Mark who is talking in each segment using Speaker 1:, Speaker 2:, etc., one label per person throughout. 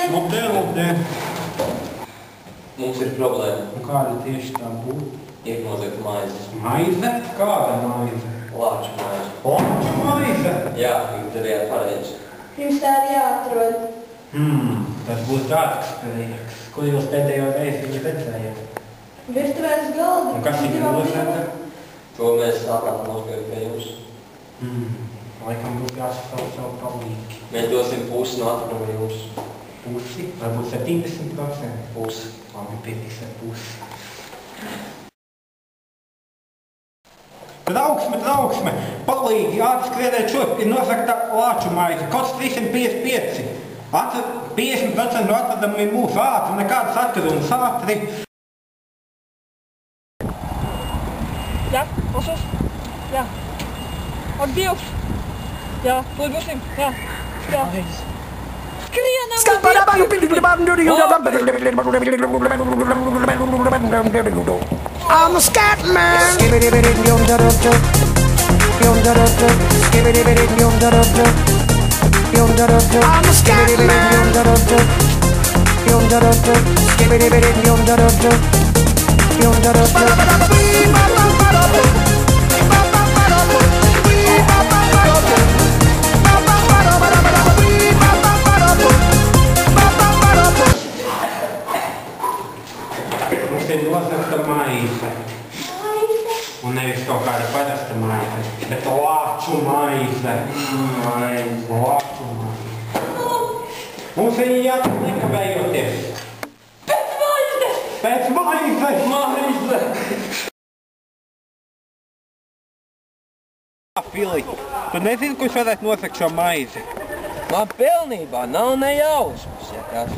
Speaker 1: Labdien!
Speaker 2: Mums ir problēma.
Speaker 1: Un kāda tieši tā būtu?
Speaker 2: Ir nozagta maize.
Speaker 1: Maize? Kāda maize?
Speaker 2: Lāču maize.
Speaker 1: Lāču maize?
Speaker 2: Jā, jūs darījāt pareizi.
Speaker 3: Jums tā ir jāatrod.
Speaker 1: Tas būs tāds prieks. Ko jūs pēdējo reizi viņu redzējat?
Speaker 3: Virtuvēs galda.
Speaker 1: Un kas viņu nosaka?
Speaker 2: To mēs sākām nospēju pie jums.
Speaker 1: Laikam būtu jāsasauc savu palīgi.
Speaker 2: Mēs dosim pusi no atrakuma jums.
Speaker 1: Pusi? Varbūt 70%?
Speaker 2: Pusi.
Speaker 1: Labi, pietiks ar pusi. Trauksme! Palīgi atskrienēt šurp ir nosakta lāču maize. Kods 355. 50% no atradami ir mūsu ātri, nekādas atkarunas ātri.
Speaker 4: Jā, klausos. Jā. Ak, Dievs. Jā, tur būsim. Jā. Skrienam!
Speaker 5: I'm a scat man. I'm a scat
Speaker 1: Mums ir nozagta maize. Un nevis kaut kāda parasta maize, bet lāču maize. Lāču maize. Mums ir jāatrod nekavējoties. Pēc maize! Fili, tu nezini, kurš varētu nosakt šo maizi?
Speaker 2: Man pilnībā nav nejausmas, ja kas.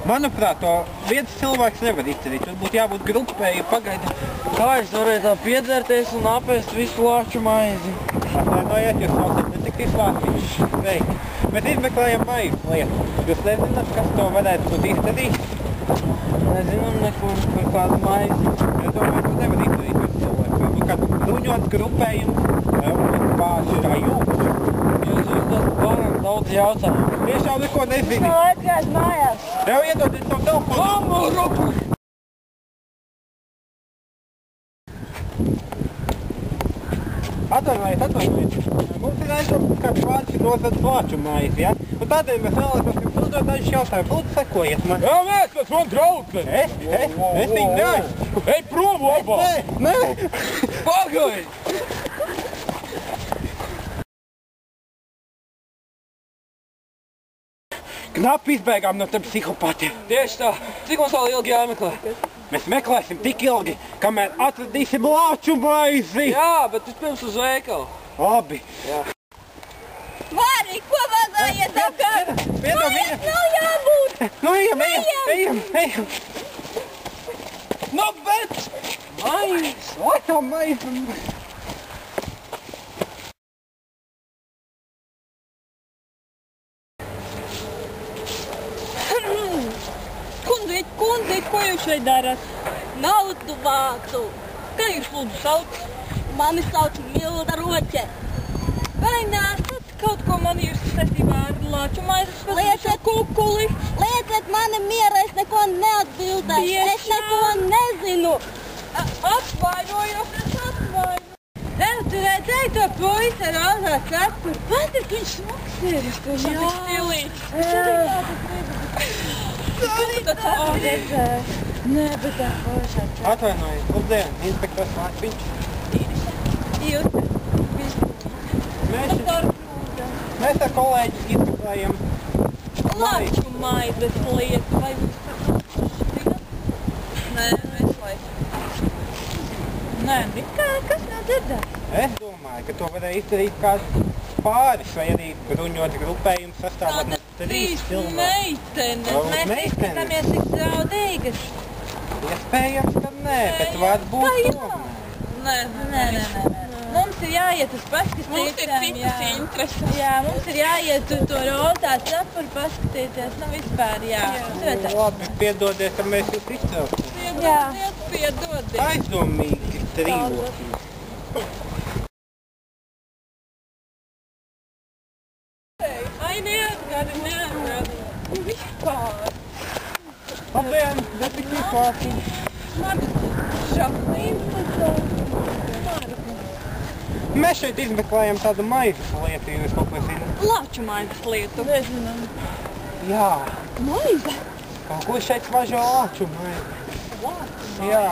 Speaker 1: Manuprāt, to viens cilvēks nevar izdarīt. Tur būtu jābūt grupēji pagaidām.
Speaker 2: Kā es varēju tā piedzerties un apēst visu lāču maizi?
Speaker 1: Atvainojiet, jūs saucat ne tik izlāstīšu veikt. Mēs izmeklējam maizi lietu. Jūs nezināt, kas to varētu būt izdarīt?
Speaker 2: Nezinām nekur par kādu maizi.
Speaker 1: Es domāju, tu nevar izdarīt viens cilvēks. Varbūt kāds bruņots grupējums pārši kā jums.
Speaker 2: Jūs uzdot pārāk daudz jautājumu.
Speaker 1: Tiešām neko nezini.
Speaker 4: Kā aizgājis mājās?
Speaker 1: Tev iedodiet savu telefonu. Atvainojiet. Mums ir aizdomas, kāds vārds ir nozagts lāču maizi, ja? Un tādēļ mēs vēlētos jums uzdot dažus jautājumus. Lūdzu, sekojiet man.
Speaker 6: Jā, mēs man draudzē!
Speaker 1: Es viņu neaizstu.
Speaker 6: Ej prom, labā!
Speaker 1: Nē!
Speaker 6: Pagaid!
Speaker 1: Knapi izbēgām no tiem psihopātiem.
Speaker 2: Tieši tā. Cik mums vēl ilgi jāmeklē?
Speaker 1: Mēs meklēsim tik ilgi, kamēr atradīsim lāču maizi.
Speaker 2: Jā, bet vispirms uz veikalu.
Speaker 1: Labi.
Speaker 2: Jā.
Speaker 4: Vāri, ko vazājiet apkārt? Maiz nav jābūt!
Speaker 1: Nu, ejam.
Speaker 2: Nu, bet! Maiz!
Speaker 1: Lāču maizi.
Speaker 4: Kundze, ko jūs šeit darat?
Speaker 3: Naudu vācu.
Speaker 4: Kā jūs lūdzu sauc?
Speaker 3: Mani sauc Milda Roķe.
Speaker 4: Vai nesat kaut ko manījusi saistībā ar lāču maizes
Speaker 3: Lieciet
Speaker 4: kukuli?
Speaker 3: Lieciet mani mierā, es neko neatbildēšu. Es neko nezinu.
Speaker 4: Atvainojos. Tu redzēji to puisi ar āzā cepu? Patīk, viņš smags ir. Viņš ir stilīgs. Nē, bet tā foršā cepa.
Speaker 1: Atvainojiet, labdien, inspektors Mārtiņš. Mēs ar kolēģi izmeklējam
Speaker 4: Lāču maizes lietu. Vai jūs par lāču zināt? Nē, mēs laikam. Nē, kas nav dzirdēts?
Speaker 1: Es domāju, ka to varēja izdarīt kāds pāris vai arī bruņot grupējums sastāvot no 3 cilvēku.
Speaker 4: Meitenes. Mēs izskatāmies tik draudīgas.
Speaker 1: Iespējams, ka nē, bet varbūt tomēr.
Speaker 4: Nē. Mums ir jāiet uz paskatīties.
Speaker 3: Mums ir citas intereses.
Speaker 4: Jā, mums ir jāiet uz to rotā cepuru paskatīties. Nu, vispār, jā.
Speaker 1: Labi, piedodiet, ka mēs jūs izcelsim.
Speaker 4: Piedodiet.
Speaker 1: Aizdomīgi trīloki.
Speaker 4: Ai, neatgādi. Vispār.
Speaker 1: Labdien, detektīvi kārtīgi.
Speaker 4: Labi, Žaklīna,
Speaker 1: Mēs šeit izmeklējam tādu maizes lietu, ja jūs kaut ko zināt.
Speaker 4: Lāču maizes lietu. Nezinām.
Speaker 1: Jā,
Speaker 4: Maize?
Speaker 1: kaut ko šeit smažo lāču maizi. Jā,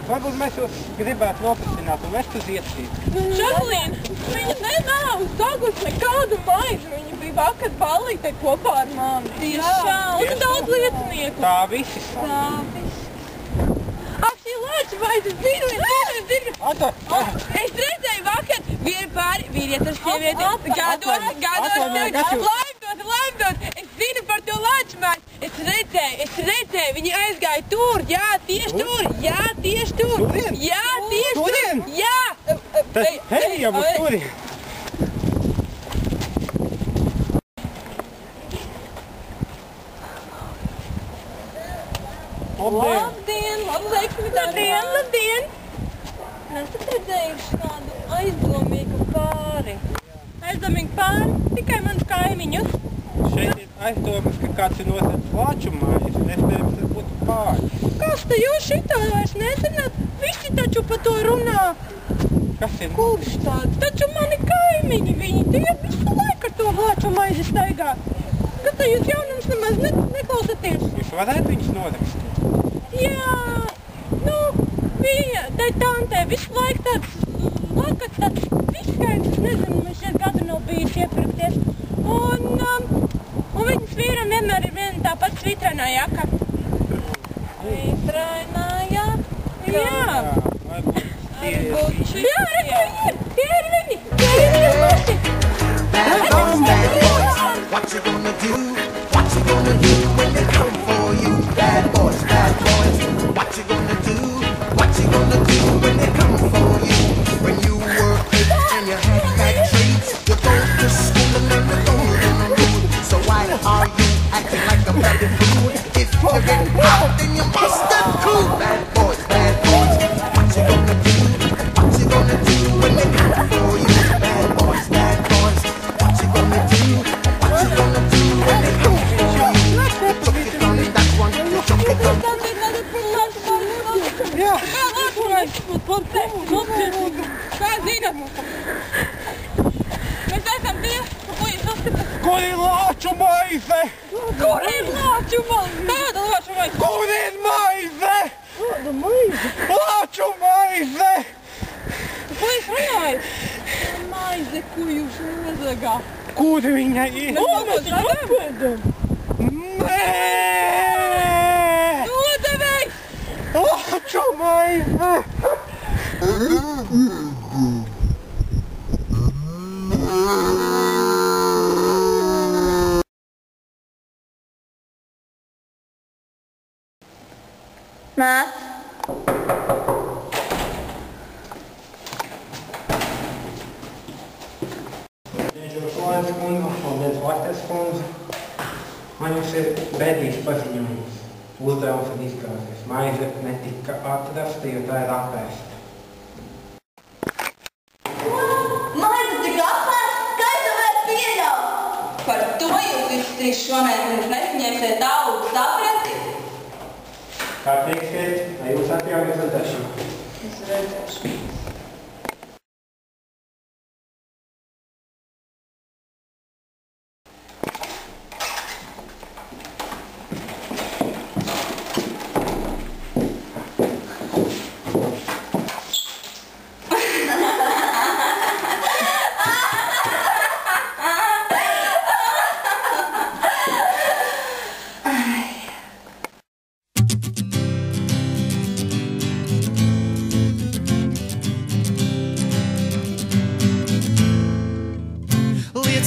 Speaker 1: varbūt mēs jūs gribētu nopasināt un vest uz iecīt.
Speaker 4: Žaklīna, viņa nav sagus nekādu maizi. Viņa bija vakar ballītē kopā ar mani. Tiešām. Un daudz liecinieku.
Speaker 1: Tā visi saka.
Speaker 4: Tā viss. Ak, šī lāču maize, zinu.
Speaker 1: Ata,
Speaker 4: Es redzēju vakar vīrieti ar sievieti, gados, laimdot, es zinu par to lāču maizi. Es redzēju, viņi aizgāja tur, jā, tieši tur,
Speaker 1: Turien?
Speaker 4: jā, tieši tur,
Speaker 1: Turien?
Speaker 4: jā.
Speaker 1: tad ejam uz turien. Labdien!
Speaker 4: Labdien! Esat redzējuši kādu aizdomīgu pāri? Aizdomīgu pāri? Tikai mans kaimiņus.
Speaker 1: Šeit ir aizdomas, ka kāds ir nozadzis lāču maizi, un iespējams tas būtu pāris.
Speaker 4: Kas te jūs šitā vairs nezināt? Visi taču pa to runā.
Speaker 1: Kas ir?
Speaker 4: Kurš tāds? Taču mani kaimiņi, viņi tie visu laiku ar to lāču maizi staigā. Kad te jūs jaunums nemaz neklausaties?
Speaker 1: Jūs varētu viņus norakstīt?
Speaker 4: Jā, viņa, tai tantē visu laiku tāds lakats, tāds izskaidrs, es nezinu, man šeit gadu nav bijuši iepirkties. Un viņas vīram vienmēr ir viena tā pati svitrainā jaka. Svitrainā jaka? Jā. Jā, tie ir viņi.
Speaker 5: What you gonna do? What you gonna do when they come for you? Bad boys, what you gonna do? What you gonna do when they come for you? When you work it and you have factories, you go to school and learn the golden rule. So why are you acting like a bloody fool? If you get caught, then you must have cool. Bad boys, what you gonna do? What you gonna do when they come for you? Bad boys, what you gonna do? What you gonna do when they come for you? Chuck it on that one, chuck it on.
Speaker 1: Jā.
Speaker 4: Kā zināt? Mēs esam tie, ko jūs uzskatāt?
Speaker 1: Kur ir lāču maize?
Speaker 4: Kur ir lāču maize? Kāda lāču maize?
Speaker 1: Kur ir maize? Kāda maize? Lāču maize!
Speaker 4: Ko jūs runājat? Maize, ko jūs nozagāt?
Speaker 1: Kur viņa ir?
Speaker 4: Mēs apēdam.
Speaker 1: Nē!
Speaker 4: Nodevējs!
Speaker 1: Lāču maize!
Speaker 3: Nāc.
Speaker 1: Šolēns kundze, šodienas Vārtes kundze. Man jums ir bēdīgs paziņojums. Uzdevums ir izgāzies. Maize netika atrasta, jo tā ir apēsta.
Speaker 3: Maize tika apēsta? Kā tu vari pieļaut?
Speaker 7: Par to jūs visi trīs šomēnes nesaņemsiet augu saprati?
Speaker 1: Kā teiksiet, vai jūs atļaujiet redzēšanu?
Speaker 7: Es redzēšu.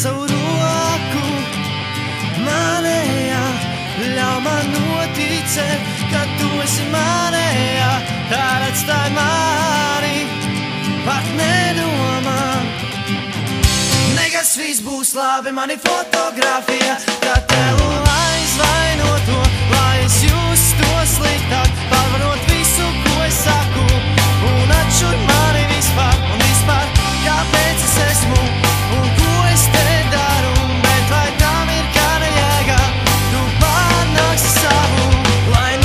Speaker 8: Savu roku manējā, ļauj man noticēt, ka tu esi manējā, tā atstāj mani, pat nedomā. Nekas viss būs labi, mani fotografija, tā tēlu aizvaino to, lai es justos sliktāk, pārvarot visu, ko es saku, un atšur mani vispār, un vispār, kāpēc es esmu, un ko es te daru, bet vai tam ir kāda jēga, tu panāksi savu, lai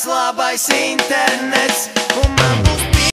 Speaker 8: labais internets.